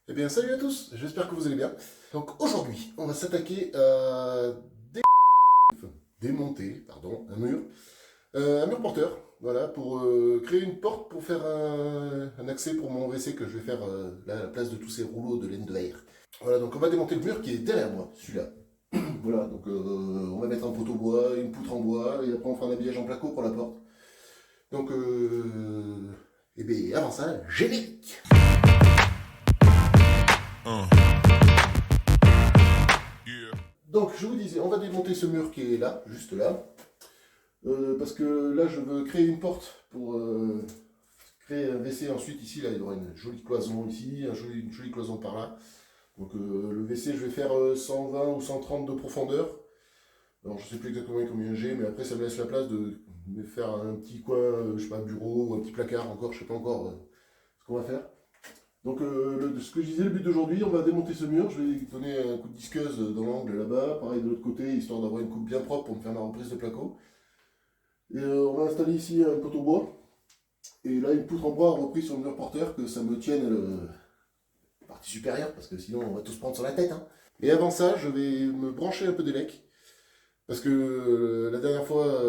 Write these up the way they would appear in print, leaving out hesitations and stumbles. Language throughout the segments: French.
Eh bien, salut à tous, j'espère que vous allez bien. Donc aujourd'hui, on va s'attaquer à démonter un mur porteur, voilà, pour créer une porte pour faire un accès pour mon WC que je vais faire là, à la place de tous ces rouleaux de laine de verre. Voilà, donc on va démonter le mur qui est derrière moi, celui-là. Voilà, donc on va mettre un poteau bois, une poutre en bois, et après on fera un habillage en placo pour la porte. Donc, et bien avant ça, générique. Donc, je vous disais, on va démonter ce mur qui est là, juste là. Parce que là, je veux créer une porte pour créer un WC ensuite. Ici, là, il y aura une jolie cloison ici, une jolie cloison par là. Donc, le WC, je vais faire 120 ou 130 de profondeur. Alors, je ne sais plus exactement combien j'ai, mais après, ça me laisse la place de faire un petit coin, je sais pas, bureau ou un petit placard encore, je sais pas encore ce qu'on va faire. Donc, ce que je disais, le but d'aujourd'hui, on va démonter ce mur. Je vais donner un coup de disqueuse dans l'angle là-bas, pareil de l'autre côté, histoire d'avoir une coupe bien propre pour me faire ma reprise de placo. Et on va installer ici un poteau bois. Et là, une poutre en bois reprise sur le mur porteur, que ça me tienne la partie supérieure, parce que sinon, on va tous prendre sur la tête. Hein. Et avant ça, je vais me brancher un peu d'élec. Parce que la dernière fois,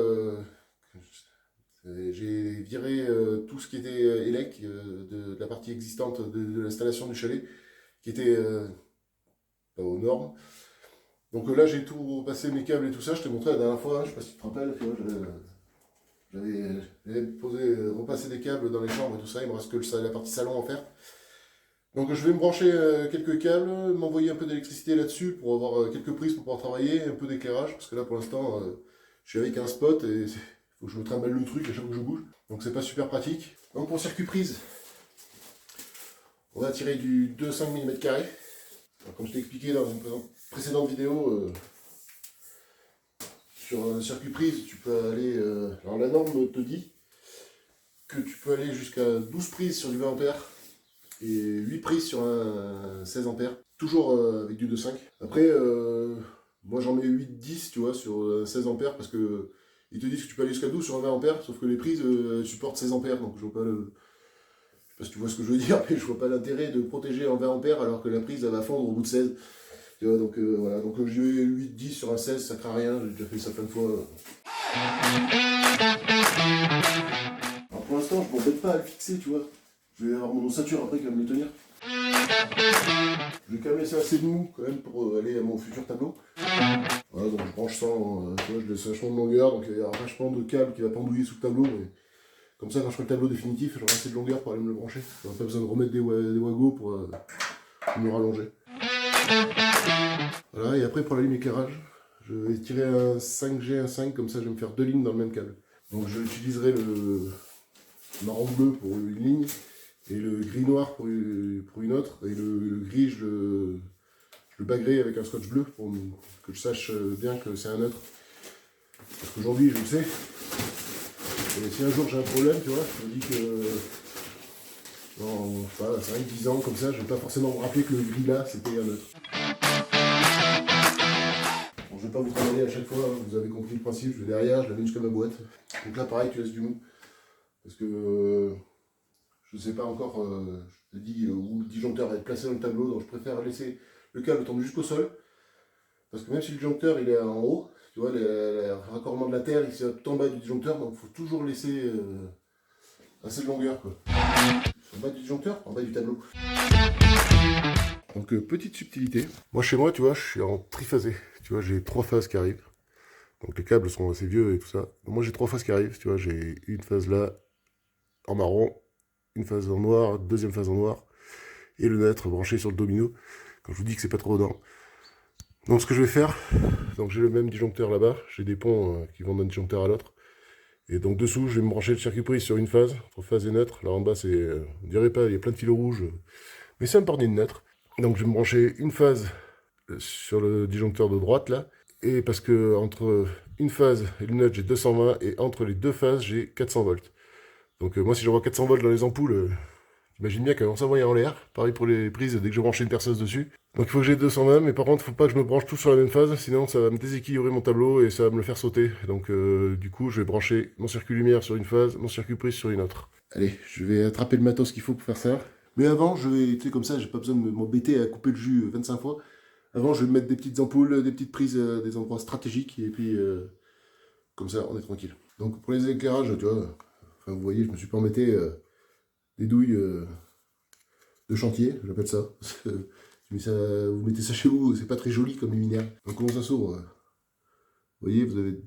j'ai viré tout ce qui était élec de la partie existante de l'installation du chalet, qui était pas aux normes. Donc là, j'ai tout repassé mes câbles et tout ça. Je t'ai montré la dernière fois, je sais pas si tu te rappelles, tu vois, j'avais repassé des câbles dans les chambres et tout ça. Il me reste que la partie salon à faire. Donc je vais me brancher quelques câbles, m'envoyer un peu d'électricité là-dessus pour avoir quelques prises pour pouvoir travailler, un peu d'éclairage, parce que là pour l'instant je suis avec un spot et il faut que je me trimballe le truc à chaque fois que je bouge, donc c'est pas super pratique. Donc pour circuit prise, on va tirer du 2,5 mm. Comme je t'ai expliqué dans une précédente vidéo, sur un circuit prise, tu peux aller, alors la norme te dit que tu peux aller jusqu'à 12 prises sur du 20 A et 8 prises sur un 16 A, toujours avec du 2,5. Après, moi j'en mets 8-10, tu vois, sur 16 A, parce que ils te disent que tu peux aller jusqu'à 12 sur un 20 A, sauf que les prises supportent 16 A, donc je vois pas le... Je sais pas si tu vois ce que je veux dire, mais je vois pas l'intérêt de protéger en 20 A alors que la prise elle va fondre au bout de 16. Tu vois, donc voilà, donc je vais 8-10 sur un 16, ça craint rien, j'ai déjà fait ça plein de fois. Alors pour l'instant, je m'embête pas à le fixer, tu vois. Je vais avoir mon ossature après qui va me le tenir. Je vais quand même laisser assez de mou quand même pour aller à mon futur tableau. Voilà, donc je branche ça, tu vois, je laisse vachement de longueur, donc il y a vachement de câble qui va pendouiller sous le tableau, mais comme ça quand je ferai le tableau définitif, j'aurai assez de longueur pour aller me le brancher. J'aurai pas besoin de remettre des wagos pour me rallonger. Voilà, et après pour la ligne éclairage, je vais tirer un 5G, un 5, comme ça je vais me faire deux lignes dans le même câble. Donc je utiliserai le marron bleu pour une ligne, et le gris noir pour une autre, et le gris je le baguerai avec un scotch bleu pour que je sache bien que c'est un neutre. Parce qu'aujourd'hui je le sais, et si un jour j'ai un problème, tu vois, je me dis que dans 5-10 ans comme ça, je vais pas forcément me rappeler que le gris là c'était un neutre. Bon, je vais pas vous travailler à chaque fois, hein, vous avez compris le principe, je vais derrière, je la mets jusqu'à ma boîte. Donc là pareil, tu laisses du mou. Parce que je ne sais pas encore, je te dis où le disjoncteur va être placé dans le tableau, donc je préfère laisser le câble tomber jusqu'au sol. Parce que même si le disjoncteur il est en haut, tu vois, le raccordement de la terre il est tout en bas du disjoncteur, donc il faut toujours laisser assez de longueur, quoi. En bas du disjoncteur, en bas du tableau. Donc petite subtilité. Moi chez moi, tu vois, je suis en triphasé. Tu vois, j'ai 3 phases qui arrivent. Donc les câbles sont assez vieux et tout ça. Moi j'ai 3 phases qui arrivent, tu vois, j'ai une phase là en marron, une phase en noir, deuxième phase en noir, et le neutre branché sur le domino, quand je vous dis que c'est pas trop redondant. Donc ce que je vais faire, donc j'ai le même disjoncteur là-bas, j'ai des ponts qui vont d'un disjoncteur à l'autre, et donc dessous je vais me brancher le circuit prise sur une phase, entre phase et neutre. Là en bas c'est, on dirait pas, il y a plein de fils rouges, mais c'est un pornier de neutre. Donc je vais me brancher une phase sur le disjoncteur de droite là, et parce que entre une phase et le neutre j'ai 220, et entre les deux phases j'ai 400 volts. Donc moi si j'envoie 400 volts dans les ampoules, imagine bien qu'avant s'envoyer en l'air, pareil pour les prises dès que je branche une perceuse dessus. Donc il faut que j'ai 220, mais par contre il faut pas que je me branche tout sur la même phase, sinon ça va me déséquilibrer mon tableau et ça va me le faire sauter. Donc du coup je vais brancher mon circuit lumière sur une phase, mon circuit prise sur une autre. Allez, je vais attraper le matos qu'il faut pour faire ça. Mais avant, je vais, tu sais, comme ça, j'ai pas besoin de m'embêter à couper le jus 25 fois. Avant, je vais mettre des petites ampoules, des petites prises à des endroits stratégiques, et puis comme ça, on est tranquille. Donc pour les éclairages, tu vois, enfin, vous voyez, je me suis pas embêté des douilles de chantier, j'appelle ça. Vous mettez ça chez vous, c'est pas très joli comme luminaire. Donc comment ça s'ouvre? Vous voyez, vous avez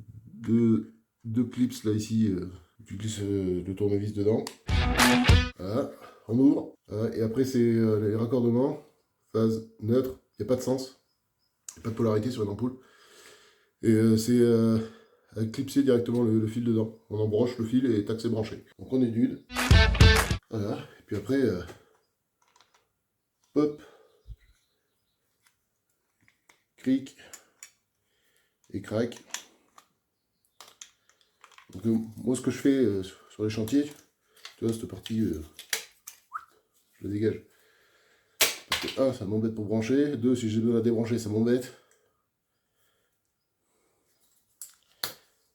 deux clips là ici, tu glisses le tournevis dedans. Voilà, on ouvre. Voilà, et après c'est les raccordements, phase neutre, il n'y a pas de sens, il n'y a pas de polarité sur une ampoule. Et c'est à clipser directement le fil dedans. On embranche le fil et tac, c'est branché. Donc on édude. Voilà, et puis après, hop, cric et crac. Donc moi ce que je fais sur les chantiers, tu vois cette partie, je la dégage. Parce que 1, ça m'embête pour brancher, 2, si j'ai besoin de la débrancher, ça m'embête.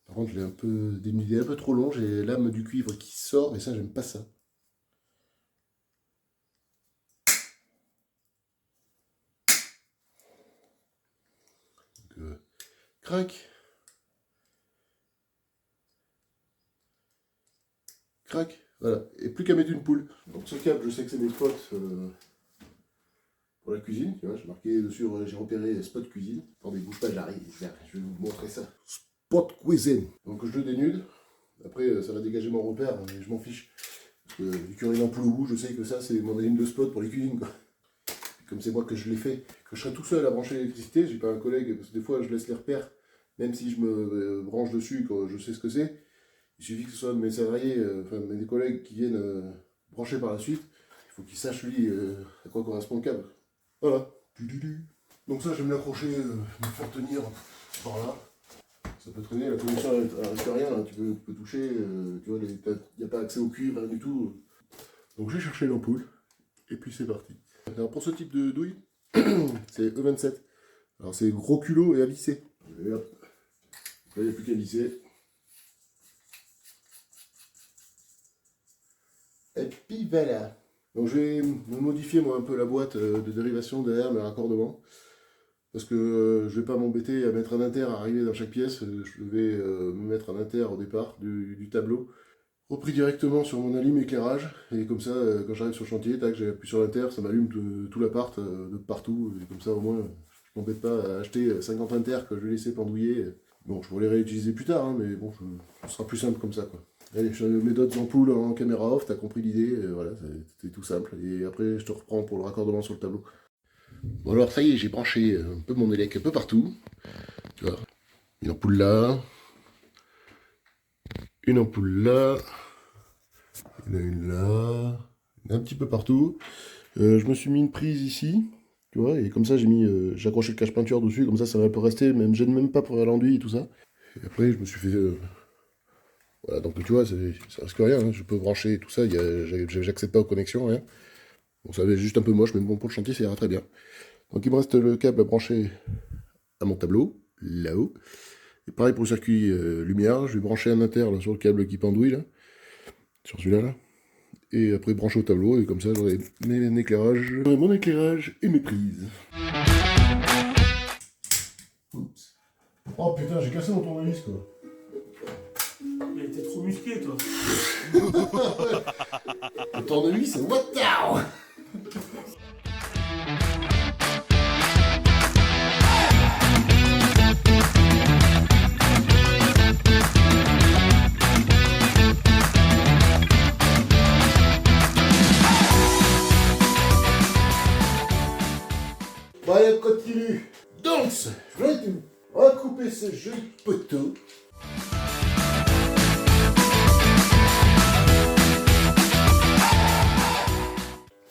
Par contre je l'ai un peu dénudé, un peu trop long, j'ai la lame du cuivre qui sort et ça j'aime pas ça. Donc, crac. Crac, voilà, et plus qu'à mettre une poule. Donc ce câble, je sais que c'est des spots pour la cuisine, tu vois, j'ai marqué dessus, j'ai repéré spot cuisine. Attendez, bouge pas, j'arrive, je vais vous montrer ça. Spot cuisine. Donc je le dénude, après ça va dégager mon repère, mais je m'en fiche. Parce que vu qu'il y aurait une ampoule au bout, je sais que ça c'est mon ligne de spot pour les cuisines, quoi. Et comme c'est moi que je l'ai fait, que je serai tout seul à brancher l'électricité, j'ai pas un collègue, parce que des fois je laisse les repères, même si je me branche dessus quand je sais ce que c'est. Il suffit que ce soit de mes salariés, enfin de mes collègues qui viennent brancher par la suite. Il faut qu'ils sachent lui à quoi correspond le câble. Voilà. Donc ça, je vais me l'accrocher, me faire tenir par là. Ça peut traîner, la connexion reste rien, hein. Tu peux toucher, tu vois, il n'y a pas accès au cuivre, rien du tout. Donc j'ai cherché l'ampoule, et puis c'est parti. Alors pour ce type de douille, c'est E27. Alors c'est gros culot et à lisser. Et hop. Là, il n'y a plus qu'à lisser. Et puis voilà. Donc je vais me modifier moi un peu la boîte de dérivation derrière le raccordement. Parce que je vais pas m'embêter à mettre un inter à arriver dans chaque pièce. Je vais me mettre un inter au départ du tableau. Repris directement sur mon allume éclairage. Et comme ça, quand j'arrive sur le chantier, tac, j'appuie sur l'inter, ça m'allume tout l'appart de partout. Et comme ça au moins, je m'embête pas à acheter 50 inters que je vais laisser pendouiller. Bon, je pourrais les réutiliser plus tard, hein, mais bon, ce sera plus simple comme ça, quoi. Allez, je mets d'autres ampoules en caméra off, t'as compris l'idée, voilà, c'est tout simple. Et après, je te reprends pour le raccordement sur le tableau. Bon alors, ça y est, j'ai branché un peu mon élec un peu partout. Tu vois, une ampoule là, une ampoule là, une là, un petit peu partout. Je me suis mis une prise ici, tu vois, et comme ça, j'ai accroché le cache-peinture dessus, comme ça va un peu rester, même, je ne même pas pour l'enduit et tout ça. Et après, je me suis fait... voilà, donc tu vois, ça risque rien, hein. Je peux brancher tout ça, j'accède pas aux connexions, rien. Bon, ça va être juste un peu moche, mais bon, pour le chantier, ça ira très bien. Donc il me reste le câble à brancher à mon tableau, là-haut. Et pareil pour le circuit lumière, je vais brancher un inter là, sur le câble qui pendouille, là, sur celui-là, là. Et après brancher au tableau, et comme ça j'aurai mon éclairage et mes prises. Oups. Oh putain, j'ai cassé mon tournevis, quoi. Il était trop musclé, toi. Le tournevis, c'est what now? Bon allez, on continue. Donc, on va couper ce joli poteau.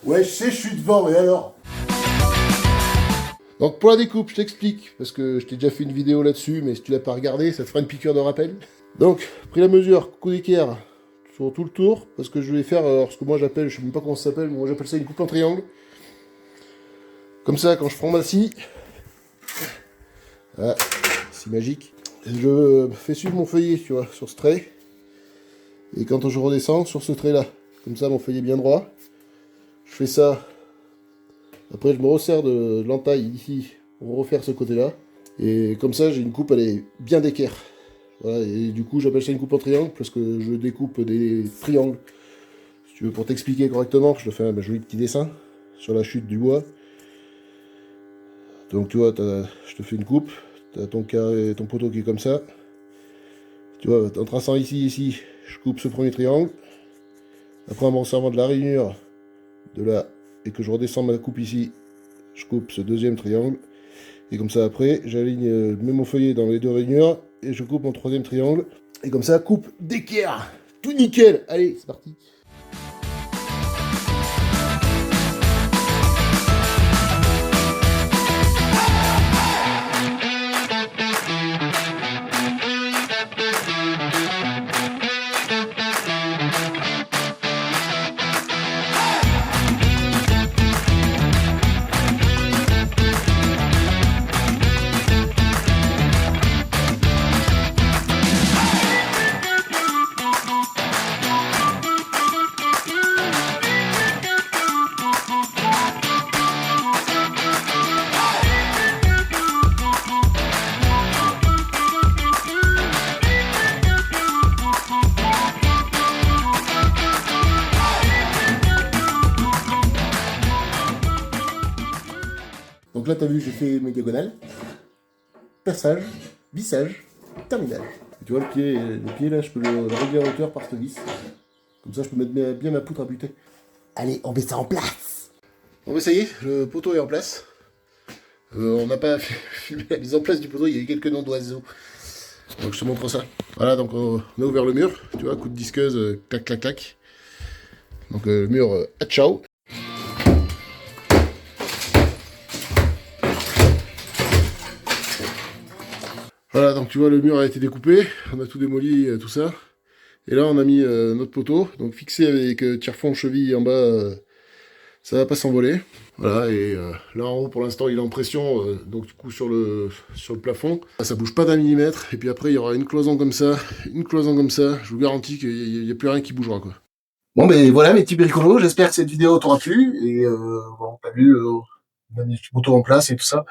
Ouais, je sais, je suis devant, mais alors? Donc pour la découpe, je t'explique, parce que je t'ai déjà fait une vidéo là-dessus, mais si tu l'as pas regardé, ça te fera une piqûre de rappel. Donc, pris la mesure, coup d'équerre sur tout le tour, parce que je vais faire ce que moi j'appelle, je sais même pas comment ça s'appelle, mais moi j'appelle ça une coupe en triangle. Comme ça, quand je prends ma scie, voilà, scie magique, je fais suivre mon feuillet, tu vois, sur ce trait, et quand je redescends, sur ce trait-là. Comme ça, mon feuillet est bien droit. Je je fais ça. Après, je me resserre de l'entaille ici pour refaire ce côté-là. Et comme ça, j'ai une coupe, elle est bien d'équerre. Voilà, et du coup, j'appelle ça une coupe en triangle parce que je découpe des triangles. Si tu veux, pour t'expliquer correctement, je te fais un joli petit dessin sur la chute du bois. Donc, tu vois, je te fais une coupe. Tu as ton carré, ton poteau qui est comme ça. Tu vois, en traçant ici, je coupe ce premier triangle. Après, en me resservant de la rainure de là, et que je redescends ma coupe ici, je coupe ce deuxième triangle. Et comme ça, après, j'aligne mon feuillet dans les deux rainures, et je coupe mon troisième triangle. Et comme ça, coupe d'équerre. Tout nickel. Allez, c'est parti. Donc là, tu as vu, j'ai fait mes diagonales. Perçage, vissage, terminage. Et tu vois, le pied là, je peux le régler en hauteur par cette vis. Comme ça, je peux mettre bien ma poutre à buter. Allez, on met ça en place. Bon, mais ça y est, le poteau est en place. On n'a pas filmé la mise en place du poteau, il y a eu quelques noms d'oiseaux. Donc je te montre ça. Voilà, donc on a ouvert le mur. Tu vois, coup de disqueuse, clac, clac, clac. Donc le mur, à ciao. Voilà, donc tu vois, le mur a été découpé, on a tout démoli, tout ça. Et là, on a mis notre poteau, donc fixé avec tire-fond cheville en bas, ça va pas s'envoler. Voilà, et là en haut, pour l'instant, il est en pression, donc du coup, sur le plafond. Ça bouge pas d'1 mm, et puis après, il y aura une cloison comme ça, je vous garantis qu'il n'y a plus rien qui bougera, quoi. Bon, ben voilà, mes petits bricolos, j'espère que cette vidéo t'aura plu, et bon, t'as vu, on a mis le poteau en place et tout ça.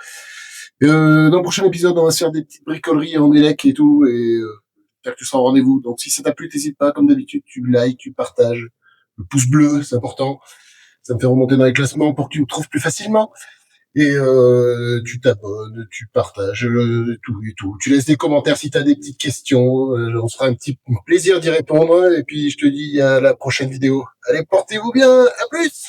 Dans le prochain épisode, on va se faire des petites bricoleries en élec et tout, et j'espère que tu seras au rendez-vous. Donc si ça t'a plu, t'hésites pas, comme d'habitude, tu likes, tu partages. Le pouce bleu, c'est important. Ça me fait remonter dans les classements pour que tu me trouves plus facilement. Et tu t'abonnes, tu partages, tout et tout. Tu laisses des commentaires si t'as des petites questions. On se fera un petit plaisir d'y répondre. Et puis je te dis à la prochaine vidéo. Allez, portez-vous bien, à plus.